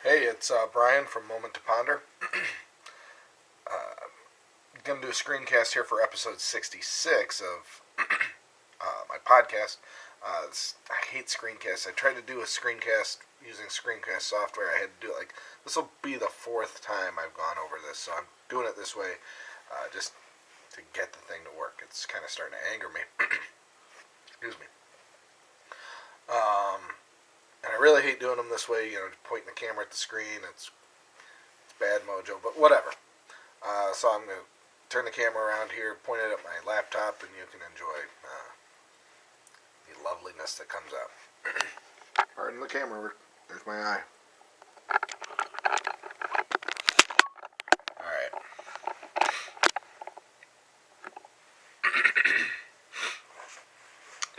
Hey, it's Brian from MomentToPonder. I'm going to do a screencast here for episode 66 of my podcast. I hate screencasts. I tried to do a screencast using screencast software. I had to do it this will be the fourth time I've gone over this, so I'm doing it this way just to get the thing to work. It's kind of starting to anger me. Excuse me. And I really hate doing them this way, pointing the camera at the screen. It's bad mojo, but whatever. So I'm going to turn the camera around here, point it at my laptop, and you can enjoy the loveliness that comes out. Pardon the camera work. There's my eye. Alright.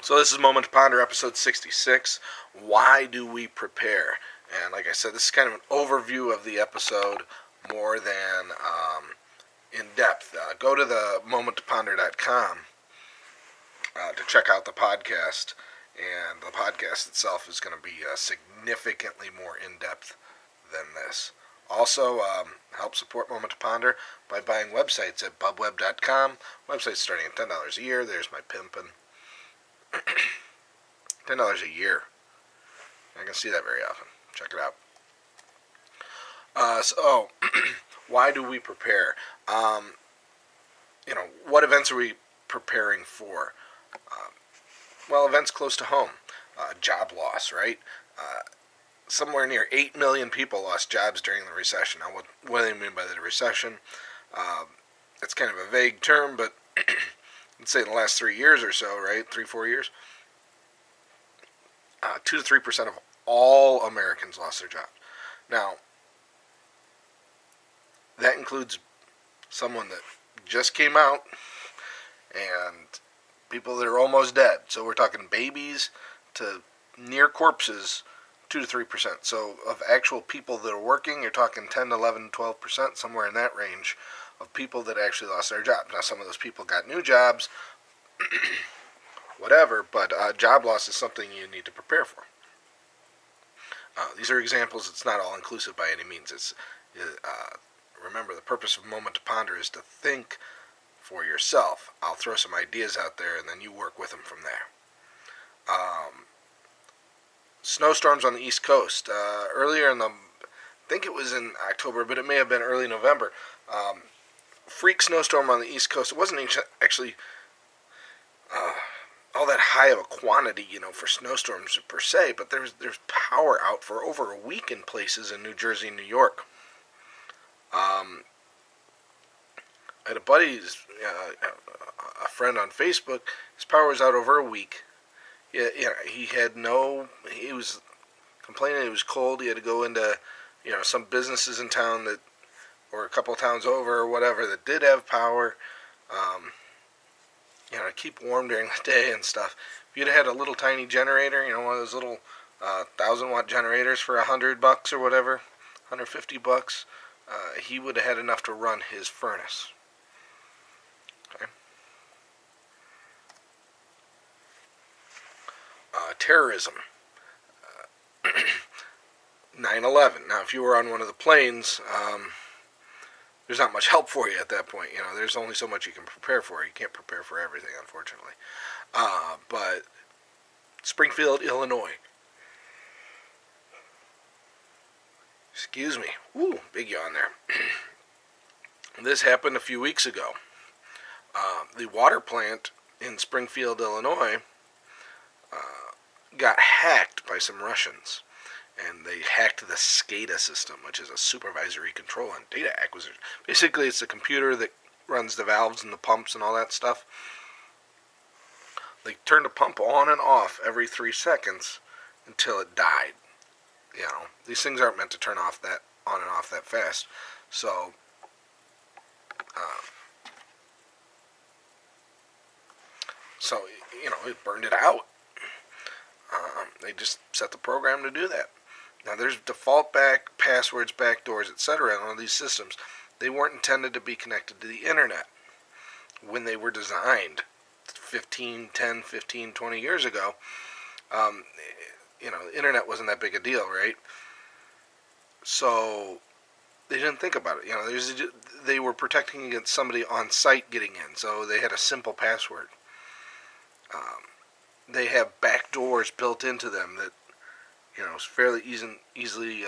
So this is Moment to Ponder, episode 66. Why do we prepare? And like I said, this is kind of an overview of the episode more than in depth. Go to the MomentToPonder.com to check out the podcast. And the podcast itself is going to be significantly more in depth than this. Also, help support Moment to Ponder by buying websites at bubweb.com. Websites starting at $10 a year. There's my pimpin'. $10 a year. I can see that very often. Check it out. So, why do we prepare? What events are we preparing for? Well, events close to home. Job loss, right? Somewhere near 8 million people lost jobs during the recession. Now, what do they mean by the recession? It's kind of a vague term, but let's say in the last 3 years or so, right? 3-4 years. 2 to 3% of all Americans lost their jobs. Now, that includes someone that just came out and people that are almost dead. So we're talking babies to near corpses, 2 to 3%. So of actual people that are working, you're talking 10 11, 12%, somewhere in that range of people that actually lost their jobs. Now, some of those people got new jobs, whatever, but job loss is something you need to prepare for. These are examples. It's not all inclusive by any means. Remember, the purpose of Moment to Ponder is to think for yourself. I'll throw some ideas out there, and then you work with them from there. Snowstorms on the East Coast. Earlier I think it was in October, but it may have been early November. Freak snowstorm on the East Coast. It wasn't actually all that high of a quantity, for snowstorms per se, but there's power out for over a week in places in New Jersey and New York. I had a buddy, a friend on Facebook. His power was out over a week. He was complaining it was cold. He had to go into, some businesses in town or a couple of towns over or whatever that did have power. To keep warm during the day and stuff. If you'd had a little tiny generator, one of those little 1,000-watt generators for $100 or whatever, $150, he would have had enough to run his furnace. Okay. Terrorism. 9/11. Now, if you were on one of the planes, there's not much help for you at that point. There's only so much you can prepare for. You can't prepare for everything, unfortunately. But Springfield, Illinois. Excuse me. Woo, big yawn there. This happened a few weeks ago. The water plant in Springfield, Illinois, got hacked by some Russians. And they hacked the SCADA system, which is a supervisory control and data acquisition. Basically, it's the computer that runs the valves and the pumps and all that stuff. They turned the pump on and off every 3 seconds until it died. These things aren't meant to turn off that on and off that fast. So, it burned it out. They just set the program to do that. Now, there's default passwords, backdoors, etc. on all these systems. They weren't intended to be connected to the internet when they were designed 10, 15, 20 years ago. the internet wasn't that big a deal, right? So they didn't think about it. They were protecting against somebody on site getting in, so they had a simple password. They have back doors built into them that it's fairly easily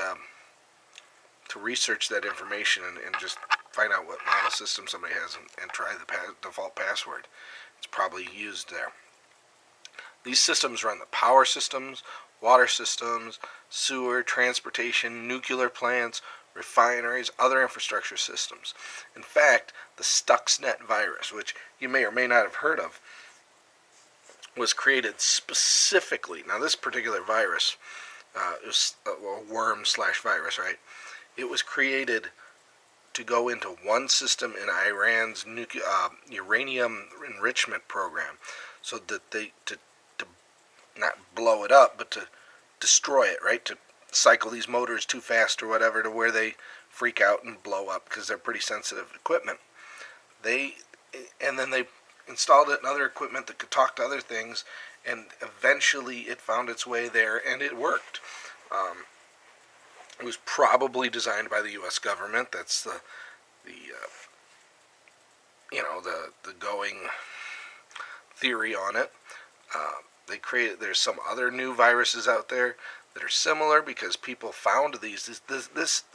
to research that information and just find out what model system somebody has and try the default password. It's probably used there. These systems run the power systems, water systems, sewer, transportation, nuclear plants, refineries, other infrastructure systems. In fact, the Stuxnet virus, which you may or may not have heard of, was created specifically. Now, this particular virus, it was a worm/virus, right? It was created to go into one system in Iran's uranium enrichment program, so that to not blow it up, but to destroy it, right? To cycle these motors too fast or whatever to where they freak out and blow up because they're pretty sensitive equipment. And then they installed it in other equipment that could talk to other things, and eventually it found its way there, and it worked. It was probably designed by the U.S. government. That's the going theory on it. There's some other new viruses out there that are similar because people found this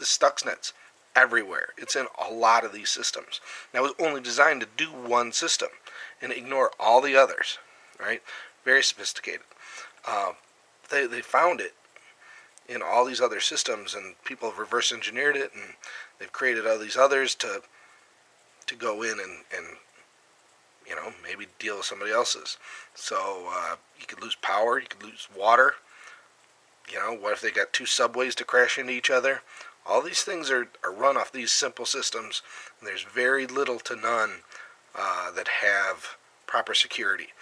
Stuxnet's everywhere. It's in a lot of these systems. Now, it was only designed to do one system and ignore all the others, right? Very sophisticated. They found it in all these other systems, and people have reverse engineered it, and they've created all these others to go in and maybe deal with somebody else's. So you could lose power, you could lose water. What if they got two subways to crash into each other? All these things are run off these simple systems, and there's very little to none that have proper security.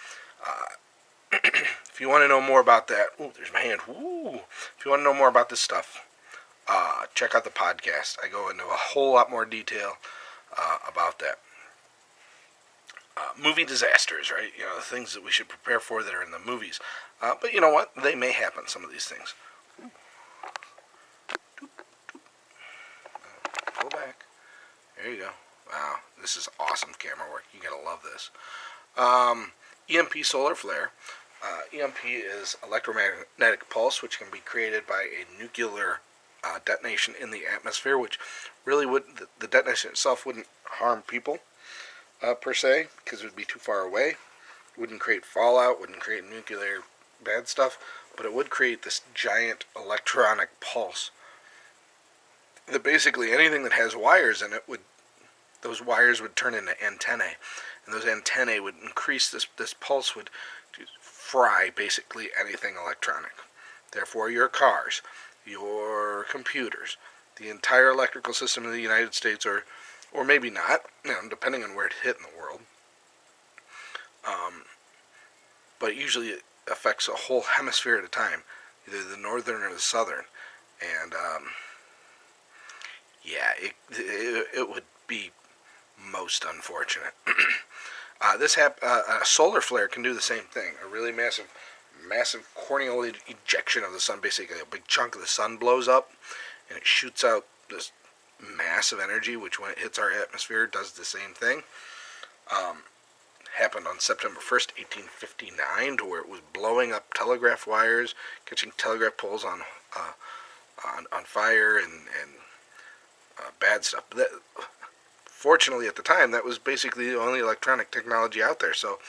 If you want to know more about that, there's my hand. If you want to know more about this stuff, check out the podcast. I go into a whole lot more detail about that. Movie disasters, right? The things that we should prepare for that are in the movies. But you know what? They may happen, some of these things. Go back. There you go. Wow, this is awesome camera work. You gotta love this. EMP Solar Flare. EMP is electromagnetic pulse, which can be created by a nuclear detonation in the atmosphere, which really the detonation itself wouldn't harm people per se, because it would be too far away. It wouldn't create fallout, wouldn't create nuclear bad stuff, but it would create this giant electronic pulse that basically anything that has wires in it those wires would turn into antennae, and those antennae would increase this pulse would fry basically anything electronic. Therefore, your cars, your computers, the entire electrical system of the United States, or maybe not, depending on where it hit in the world. But usually it affects a whole hemisphere at a time, either the northern or the southern, and it would be most unfortunate. A solar flare can do the same thing. A really massive corneal ejection of the sun. Basically, a big chunk of the sun blows up, and it shoots out this massive energy, which when it hits our atmosphere does the same thing. Happened on September 1st, 1859, to where it was blowing up telegraph wires, catching telegraph poles on fire, and bad stuff. Fortunately, at the time, that was basically the only electronic technology out there, so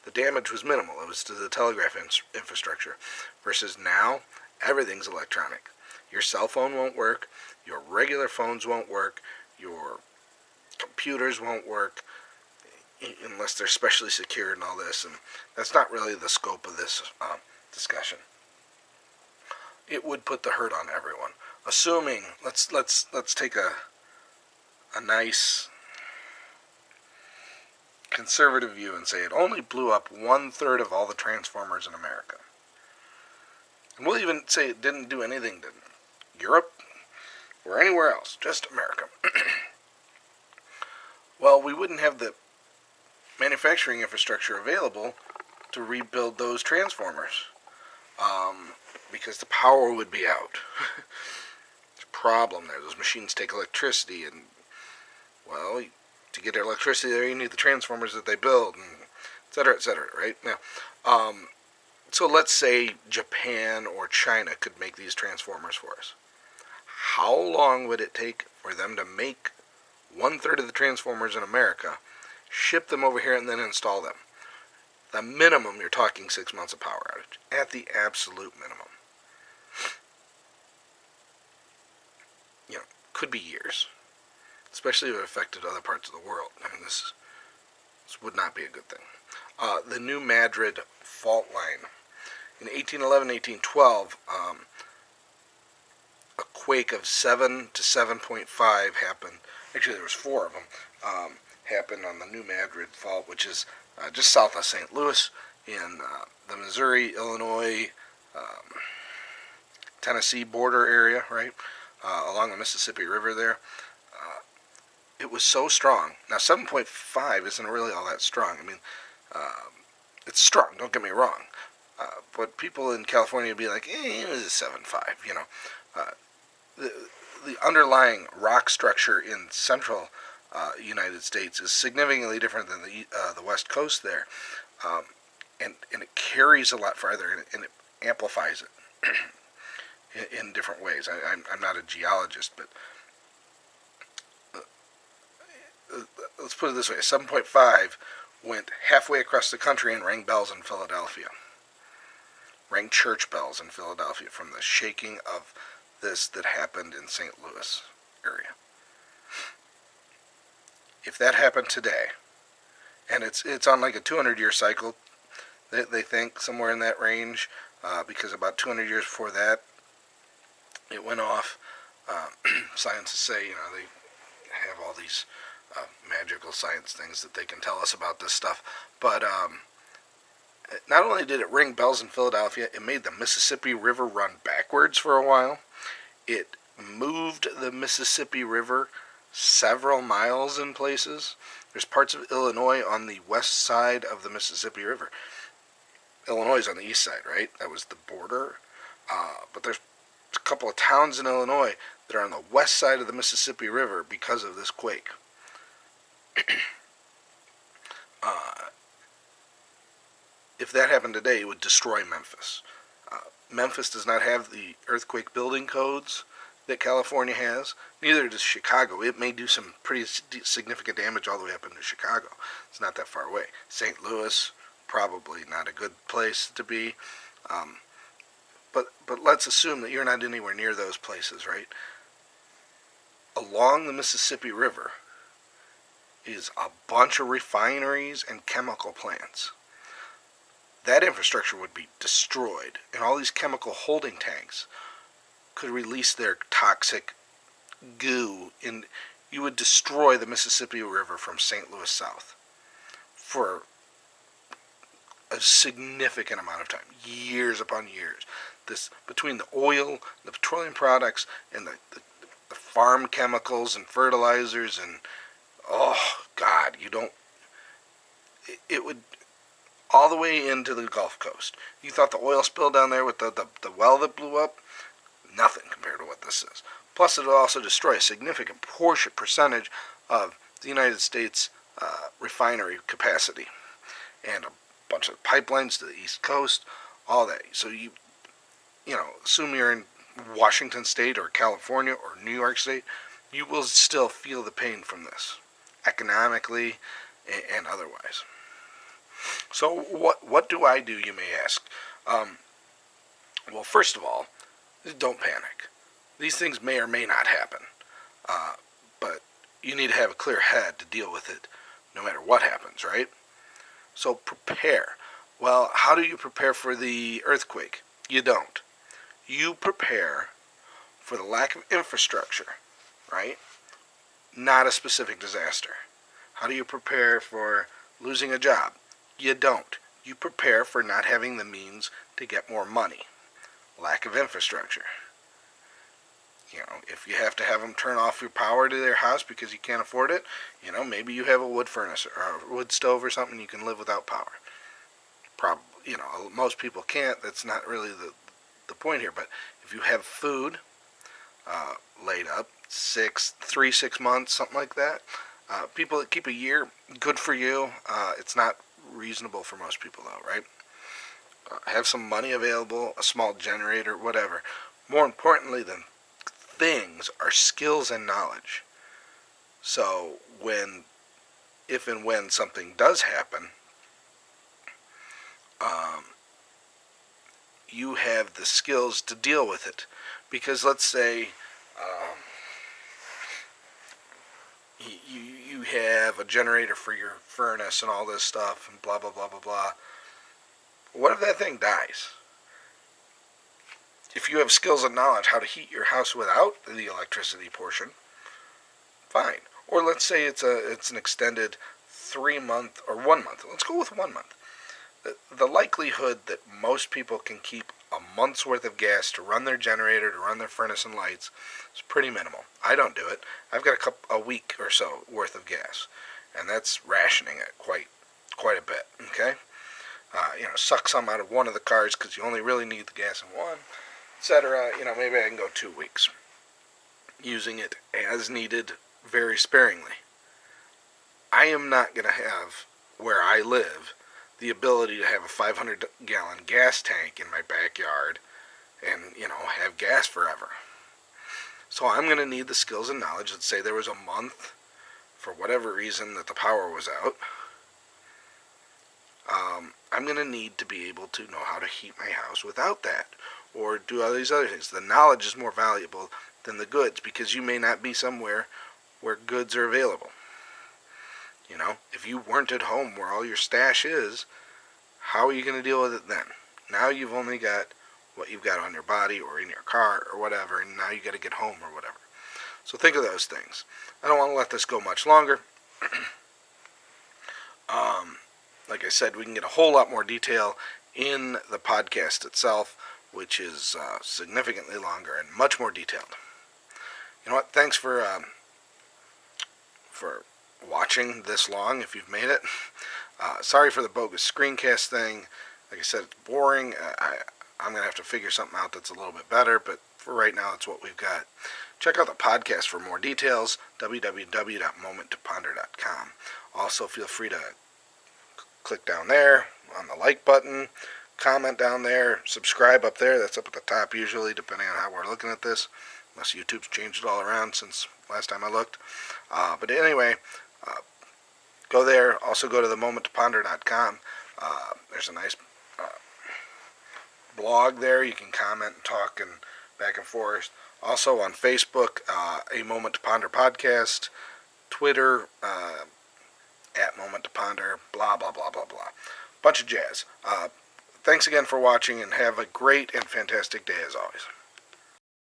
the damage was minimal. It was to the telegraph infrastructure. Versus now, everything's electronic. Your cell phone won't work, your regular phones won't work, your computers won't work, unless they're specially secured and all this, and that's not really the scope of this discussion. It would put the hurt on everyone. Assuming, let's take a nice conservative view and say it only blew up 1/3 of all the transformers in America. And we'll even say it didn't do anything to Europe or anywhere else, just America. Well, we wouldn't have the manufacturing infrastructure available to rebuild those transformers. because the power would be out. There's a problem there. Those machines take electricity, and, well, to get electricity there, you need the transformers that they build, and et cetera, right? Now, so let's say Japan or China could make these transformers for us. How long would it take for them to make 1/3 of the transformers in America, ship them over here, and then install them? The minimum, you're talking 6 months of power outage. At the absolute minimum. Could be years. Especially if it affected other parts of the world. I mean, this would not be a good thing. The New Madrid fault line. In 1811, 1812, a quake of 7 to 7.5 happened. Actually, there was 4 of them. Happened on the New Madrid fault, which is just south of St. Louis in the Missouri, Illinois, Tennessee border area, right? Along the Mississippi River there. It was so strong. Now, 7.5 isn't really all that strong. I mean, it's strong, don't get me wrong. But people in California would be like, it was a 7.5, The underlying rock structure in central United States is significantly different than the West Coast there. And it carries a lot farther, and it amplifies it in different ways. I'm not a geologist, but let's put it this way. 7.5 went halfway across the country and rang bells in Philadelphia. Rang church bells in Philadelphia from the shaking of this that happened in St. Louis area. If that happened today, and it's on like a 200-year cycle, they think, somewhere in that range, because about 200 years before that, it went off. Scientists say, they have all these magical science things that they can tell us about this stuff. But not only did it ring bells in Philadelphia, it made the Mississippi River run backwards for a while. It moved the Mississippi River several miles in places. There's parts of Illinois on the west side of the Mississippi River. Illinois is on the east side, right? That was the border. But there's a couple of towns in Illinois that are on the west side of the Mississippi River because of this quake. If that happened today, it would destroy Memphis. Memphis does not have the earthquake building codes that California has. Neither does Chicago. It may do some pretty significant damage all the way up into Chicago. It's not that far away. St. Louis, probably not a good place to be. But let's assume that you're not anywhere near those places, right? Along the Mississippi River is a bunch of refineries and chemical plants. That infrastructure would be destroyed, and all these chemical holding tanks could release their toxic goo, and you would destroy the Mississippi River from St. Louis south for a significant amount of time, years upon years. This, between the oil, the petroleum products, and the farm chemicals and fertilizers, and oh God, it would all the way into the Gulf Coast. You thought the oil spill down there with the well that blew up? Nothing compared to what this is. Plus, it will also destroy a significant percentage of the United States refinery capacity, and a bunch of pipelines to the East Coast, all that. So you assume you're in Washington State or California or New York State, you will still feel the pain from this, economically and otherwise. So what do I do, you may ask? Well, first of all, don't panic. These things may or may not happen, but you need to have a clear head to deal with it no matter what happens, right? So prepare. Well, how do you prepare for the earthquake? You don't. You prepare for the lack of infrastructure, right? Not a specific disaster. How do you prepare for losing a job? You don't. You prepare for not having the means to get more money. Lack of infrastructure. If you have to have them turn off your power to their house because you can't afford it, maybe you have a wood furnace or a wood stove or something, you can live without power. Probably. most people can't. That's not really the point here. But if you have food laid up 6 months, something like that, people that keep a year, good for you. It's not reasonable for most people though, right? Have some money available, a small generator, whatever. More importantly than things are skills and knowledge. So if and when something does happen, you have the skills to deal with it. Because let's say you have a generator for your furnace and all this stuff and blah, blah, blah, blah, blah. What if that thing dies? If you have skills and knowledge how to heat your house without the electricity portion, fine. Or let's say it's an extended 3 month or 1 month. Let's go with 1 month. The likelihood that most people can keep a month's worth of gas to run their generator, to run their furnace and lights, is pretty minimal. I don't do it. I've got a week or so worth of gas, and that's rationing it quite a bit. Okay, suck some out of one of the cars because you only really need the gas in one, etc. Maybe I can go 2 weeks using it as needed, very sparingly. I am not going to have, where I live, the ability to have a 500-gallon gas tank in my backyard and, have gas forever. So I'm going to need the skills and knowledge. Let's say there was a month, for whatever reason, that the power was out. I'm going to need to be able to know how to heat my house without that, or do all these other things. The knowledge is more valuable than the goods, because you may not be somewhere where goods are available. If you weren't at home where all your stash is, how are you going to deal with it then? Now you've only got what you've got on your body or in your car or whatever, and now you got to get home or whatever. So think of those things. I don't want to let this go much longer. Like I said, we can get a whole lot more detail in the podcast itself, which is significantly longer and much more detailed. You know what? Thanks for watching this long, if you've made it. Sorry for the bogus screencast thing. Like I said, it's boring. I'm going to have to figure something out that's a little bit better, but for right now, it's what we've got. Check out the podcast for more details, www.MomentToPonder.com. Also, feel free to click down there on the like button, comment down there, subscribe up there. That's up at the top usually, depending on how we're looking at this, unless YouTube's changed it all around since last time I looked. But anyway, go there. Also go to the MomentToPonder.com. There's a nice blog there. You can comment and talk and back and forth. Also on Facebook, a Moment to Ponder podcast, Twitter, at MomentToPonder, blah, blah, blah, blah, blah. Bunch of jazz. Thanks again for watching, and have a great and fantastic day as always.